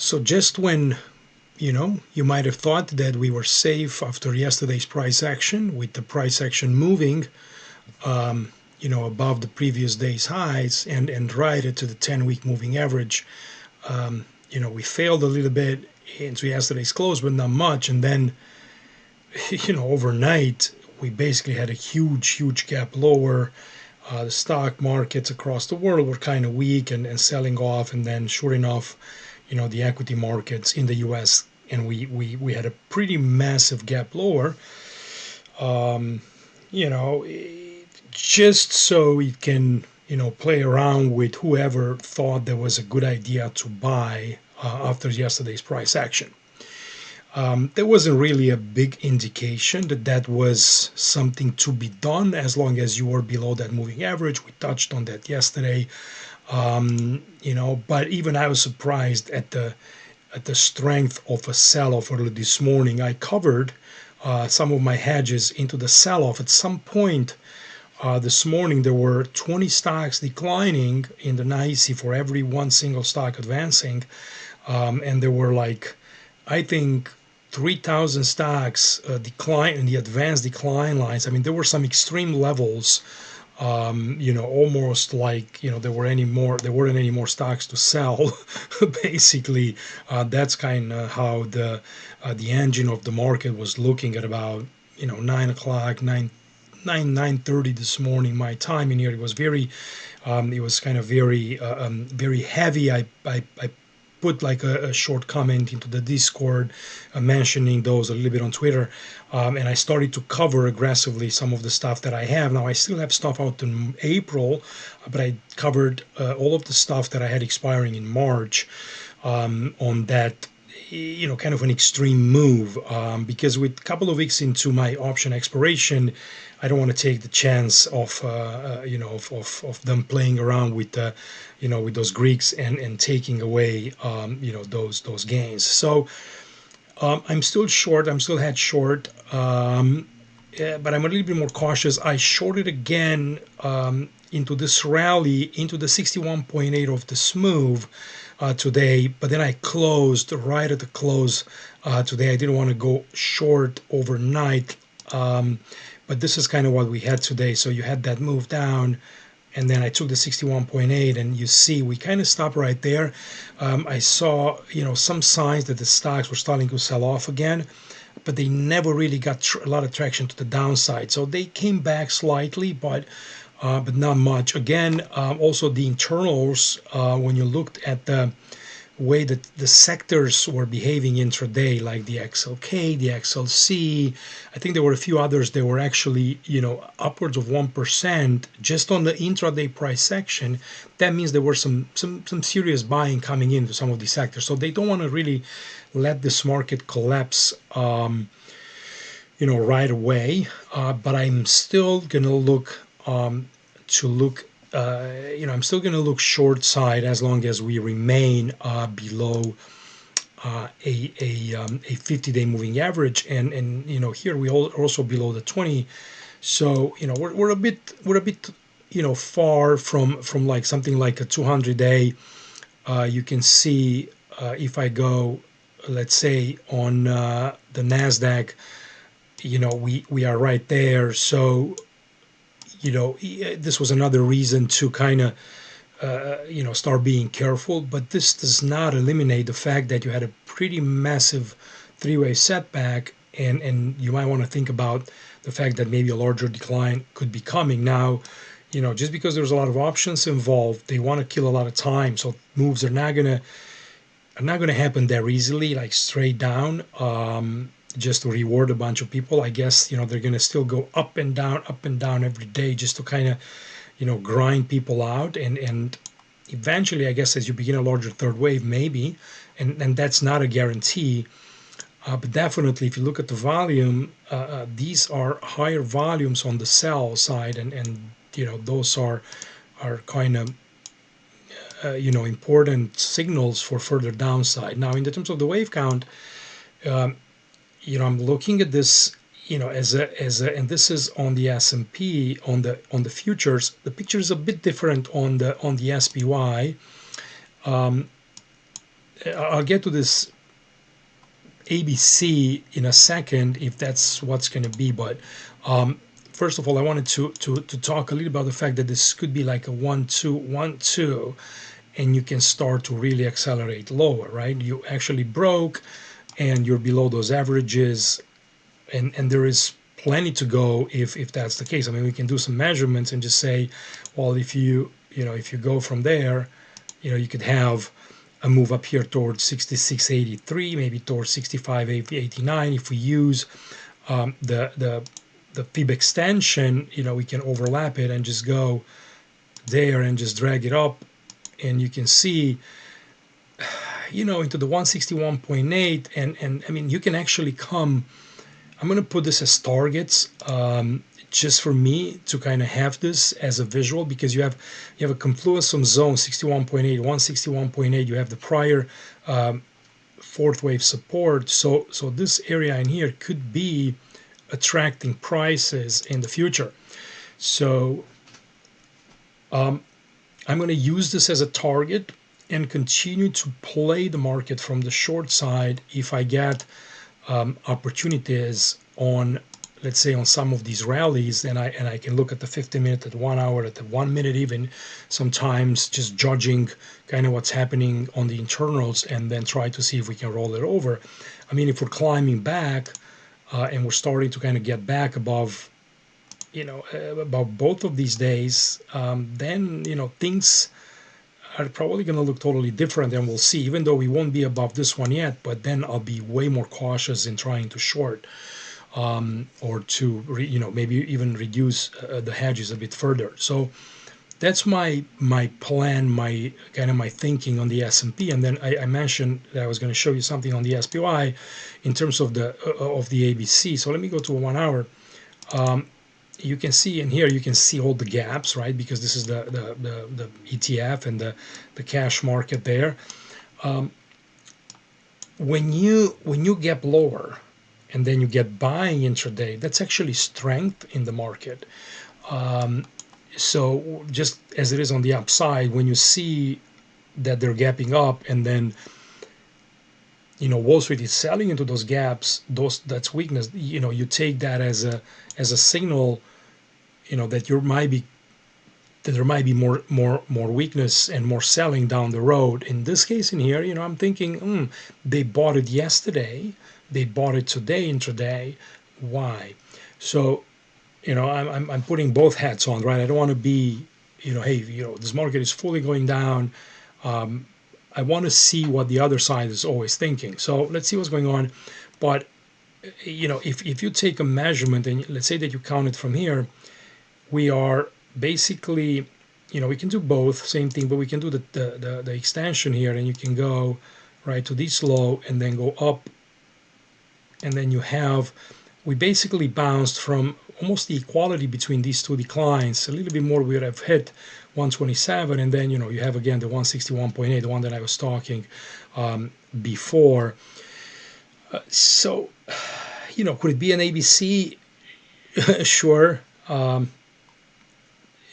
So just when, you might have thought that we were safe after yesterday's price action, with the price action moving, above the previous day's highs and right into the 10-week moving average, we failed a little bit into yesterday's close, but not much. And then, overnight, we basically had a huge gap lower. The stock markets across the world were kind of weak and selling off. And then, sure enough, the equity markets in the U.S. and we had a pretty massive gap lower. You know, just so we can play around with whoever thought there was a good idea to buy after yesterday's price action. There wasn't really a big indication that that was something to be done as long as you were below that moving average. We touched on that yesterday. But even I was surprised at the strength of a sell-off early this morning. I covered some of my hedges into the sell-off. At some point this morning, there were 20 stocks declining in the NYSE for every one single stock advancing. And there were I think, 3,000 stocks decline in the advanced decline lines. I mean, there were some extreme levels. Almost there weren't any more stocks to sell. Basically, that's kind of how the engine of the market was looking at about 9 o'clock, 9:30 this morning my time in here. It was kind of very heavy. I put a short comment into the Discord mentioning those a little bit on Twitter, and I started to cover aggressively some of the stuff that I have. Now I still have stuff out in April, but I covered all of the stuff that I had expiring in March on that kind of an extreme move, because with a couple of weeks into my option expiration, I don't want to take the chance of of them playing around with with those Greeks and taking away those gains. So I'm still short. I'm still head short. But I'm a little bit more cautious. I shorted again into this rally, into the 61.8 of this move today, but then I closed right at the close today. I didn't want to go short overnight, but this is kind of what we had today. So you had that move down, and then I took the 61.8, and you see we kind of stopped right there. I saw some signs that the stocks were starting to sell off again, but they never really got a lot of traction to the downside. So they came back slightly, but not much. Again, also the internals, when you looked at the way that the sectors were behaving intraday, like the XLK, the XLC, I think there were a few others that were actually, upwards of 1% just on the intraday price section. That means there were some serious buying coming into some of these sectors. So they don't want to really let this market collapse, right away. But I'm still going to look I'm still going to look short side as long as we remain below a 50-day moving average, and here we are also below the 20. So we're a bit far from like something like a 200-day. You can see if I go, let's say on the Nasdaq, we are right there. So this was another reason to kind of start being careful. But this does not eliminate the fact that you had a pretty massive three-way setback, and you might want to think about the fact that maybe a larger decline could be coming. Now, just because there's a lot of options involved, they want to kill a lot of time, so moves are not gonna happen that easily, like straight down. Just to reward a bunch of people. I guess they're going to still go up and down every day, just to kind of grind people out, and eventually, I guess, as you begin a larger third wave, maybe, and that's not a guarantee, but definitely if you look at the volume, these are higher volumes on the sell side, and those are kind of important signals for further downside. Now, in the terms of the wave count, I'm looking at this, as a, and this is on the S&P, on the futures. The picture is a bit different on the SPY. I'll get to this ABC in a second if that's what's going to be. But first of all, I wanted to talk a little about the fact that this could be like a 1-2, 1-2, and you can start to really accelerate lower, right? You actually broke and you're below those averages, and there is plenty to go if that's the case. I mean, we can do some measurements and just say, well, if you go from there, you could have a move up here towards 66.83, maybe towards 65.89. If we use the fib extension, we can overlap it and just go there and just drag it up, and you can see into the 161.8, and I mean, you can actually come. I'm going to put this as targets, just for me to kind of have this as a visual, because you have a confluence from zone 61.8, 161.8. You have the prior fourth wave support. So this area in here could be attracting prices in the future. So I'm going to use this as a target and continue to play the market from the short side if I get opportunities on, let's say, on some of these rallies, and I can look at the 50-minute, at 1 hour, at the 1 minute, even sometimes just judging kind of what's happening on the internals, and then try to see if we can roll it over. I mean, if we're climbing back and we're starting to kind of get back above about both of these days, then things are probably going to look totally different, and we'll see. Even though we won't be above this one yet, but then I'll be way more cautious in trying to short, or to maybe even reduce the hedges a bit further. So that's my plan, my kind of my thinking on the S&P. And then I mentioned that I was going to show you something on the SPY in terms of the ABC. So let me go to a 1 hour. You can see in here, you can see all the gaps, right? Because this is the ETF and the cash market there. When you get lower and then you get buying intraday, that's actually strength in the market. So just as it is on the upside, when you see that they're gapping up, and then Wall Street is selling into those gaps, that's weakness. You take that as a signal, that there might be more weakness and more selling down the road. In this case in here, I'm thinking, they bought it yesterday, they bought it today intraday. Why? So, I'm putting both hats on, right? I don't want to be, hey, this market is fully going down. I want to see what the other side is always thinking. So let's see what's going on. But if you take a measurement and let's say that you count it from here, we are basically, we can do both, same thing, but we can do the extension here, and you can go right to this low and then go up, and then we basically bounced from almost the equality between these two declines. A little bit more, we would have hit 127, and then you have again the 161.8, the one that I was talking before. So could it be an ABC? Sure.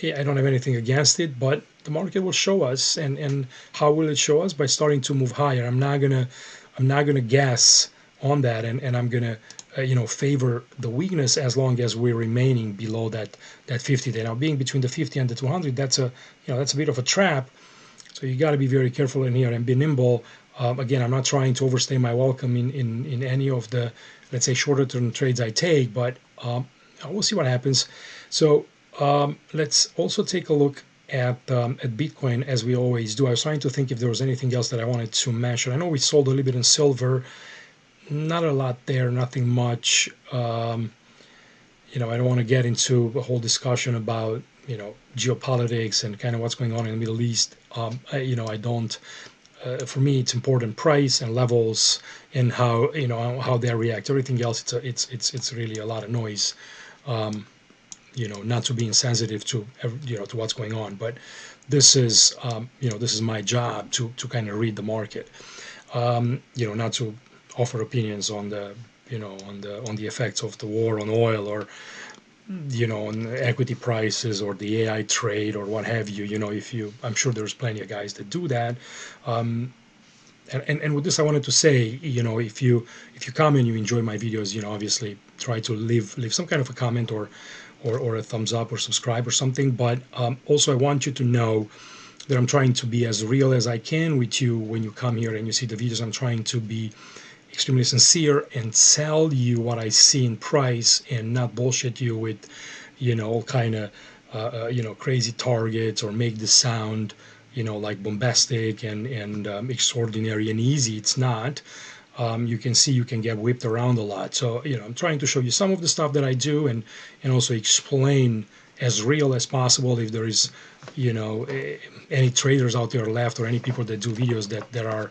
I don't have anything against it, but the market will show us. And how will it show us? By starting to move higher. I'm not gonna guess on that, and I'm gonna favor the weakness as long as we're remaining below that 50 day. Now, being between the 50 and the 200, that's a bit of a trap. So you got to be very careful in here and be nimble. Again, I'm not trying to overstay my welcome in any of the, let's say, shorter term trades I take, but we'll see what happens. So let's also take a look at Bitcoin, as we always do. I was trying to think if there was anything else that I wanted to mention. I know we sold a little bit in silver, not a lot there, nothing much. I don't want to get into a whole discussion about geopolitics and kind of what's going on in the Middle East. I don't. For me, it's important price and levels and how they react. Everything else, it's really a lot of noise. Not to be insensitive to to what's going on, but this is my job to kind of read the market. Not to offer opinions on the on the effects of the war on oil, or on equity prices, or the AI trade, or what have you. I'm sure there's plenty of guys that do that. And with this, I wanted to say, if you come and you enjoy my videos, obviously try to leave some kind of a comment or a thumbs up or subscribe or something. But also, I want you to know that I'm trying to be as real as I can with you when you come here and you see the videos. I'm trying to be extremely sincere and sell you what I see in price and not bullshit you with, all kind of, crazy targets or make this sound, like bombastic and extraordinary and easy. It's not. You can see you can get whipped around a lot. So, I'm trying to show you some of the stuff that I do and also explain as real as possible. If there is, any traders out there left or any people that do videos that are,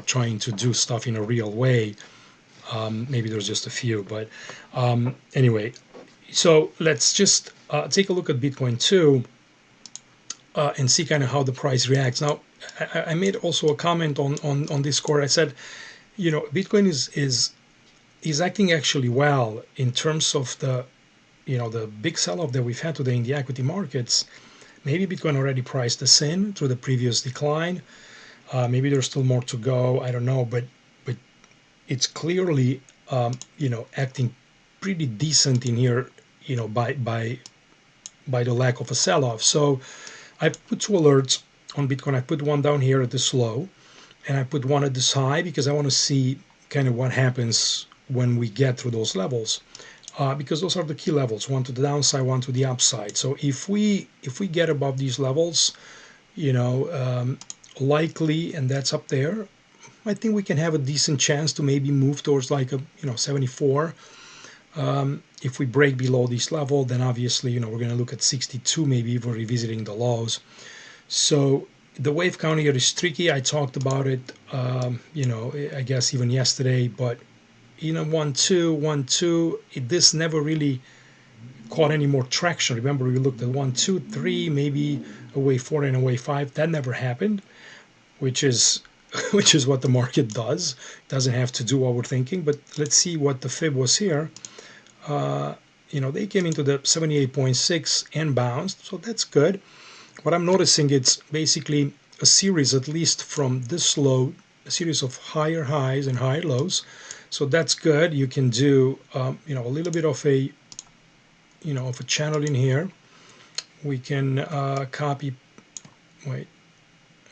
trying to do stuff in a real way. Maybe there's just a few, but anyway, so let's just take a look at Bitcoin too and see kind of how the price reacts. Now, I made also a comment on Discord. I said, Bitcoin is acting actually well in terms of the big sell-off that we've had today in the equity markets. Maybe Bitcoin already priced this in through the previous decline. Maybe there's still more to go. I don't know, but it's clearly acting pretty decent in here. By the lack of a sell-off. So I put two alerts on Bitcoin. I put one down here at this low, and I put one at this high because I want to see kind of what happens when we get through those levels. Because those are the key levels, one to the downside, one to the upside. So if we get above these levels, likely, and that's up there, I think we can have a decent chance to maybe move towards like a 74. If we break below this level, then obviously we're going to look at 62, maybe even revisiting the lows. So the wave count here is tricky. I talked about it, I guess even yesterday, but 1 2 1 2, this never really caught any more traction. Remember, we looked at 1 2 3, maybe a wave 4 and a wave 5. That never happened, which is which is what the market does. It doesn't have to do what we're thinking. But let's see what the fib was here. They came into the 78.6 and bounced, so that's good. What I'm noticing, it's basically a series, at least from this low, a series of higher highs and higher lows. So that's good. You can do, a little bit of a, of a channel in here. We can copy. Wait,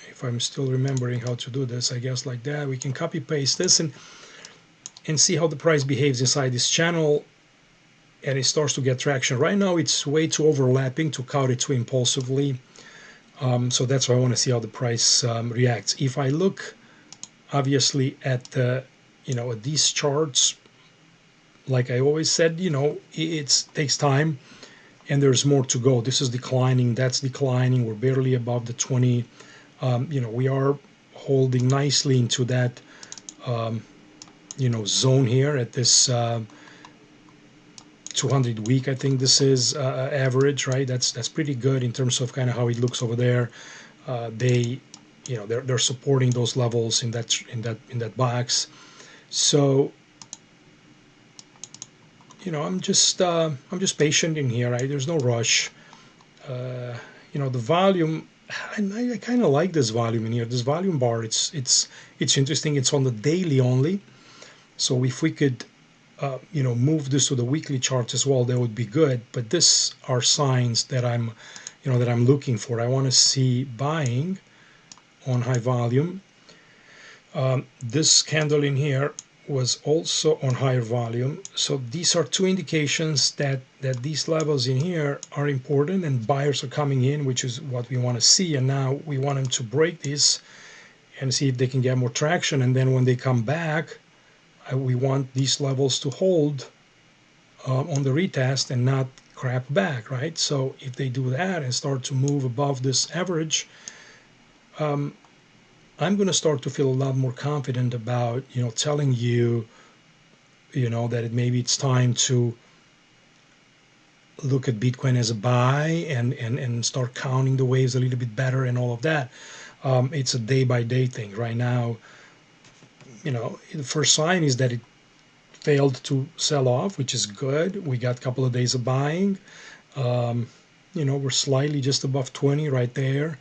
if I'm still remembering how to do this, I guess like that. We can copy paste this and see how the price behaves inside this channel. And it starts to get traction. Right now, it's way too overlapping to count it too impulsively. So that's why I want to see how the price reacts. If I look, obviously, at the, at these charts, like I always said, it takes time, and there's more to go. This is declining. That's declining. We're barely above the 20. We are holding nicely into that, zone here at this 200 week. I think this is average, right? That's pretty good in terms of kind of how it looks over there. They're supporting those levels in that box. So I'm just patient in here, right? There's no rush. The volume, I kind of like this volume in here. This volume bar, it's interesting. It's on the daily only. So if we could move this to the weekly charts as well, that would be good. But these are signs that I'm looking for. I want to see buying on high volume. This candle in here was also on higher volume. So these are two indications that these levels in here are important and buyers are coming in, which is what we want to see. And now we want them to break this and see if they can get more traction. And then when they come back, we want these levels to hold on the retest and not crap back, right? So if they do that and start to move above this average, I'm going to start to feel a lot more confident about, telling you, that maybe it's time to look at Bitcoin as a buy and start counting the waves a little bit better and all of that. It's a day-by-day thing. Right now, the first sign is that it failed to sell off, which is good. We got a couple of days of buying. We're slightly just above 20 right there.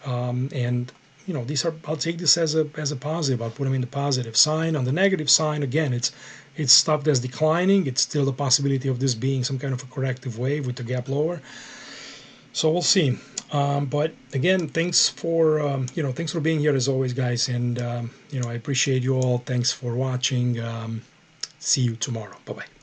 And these are, I'll take this as a positive. I'll put them in the positive sign. On the negative sign, again, it's stuff that's declining. It's still the possibility of this being some kind of a corrective wave with the gap lower. So we'll see. But again, thanks for being here as always, guys. And I appreciate you all. Thanks for watching. See you tomorrow. Bye bye.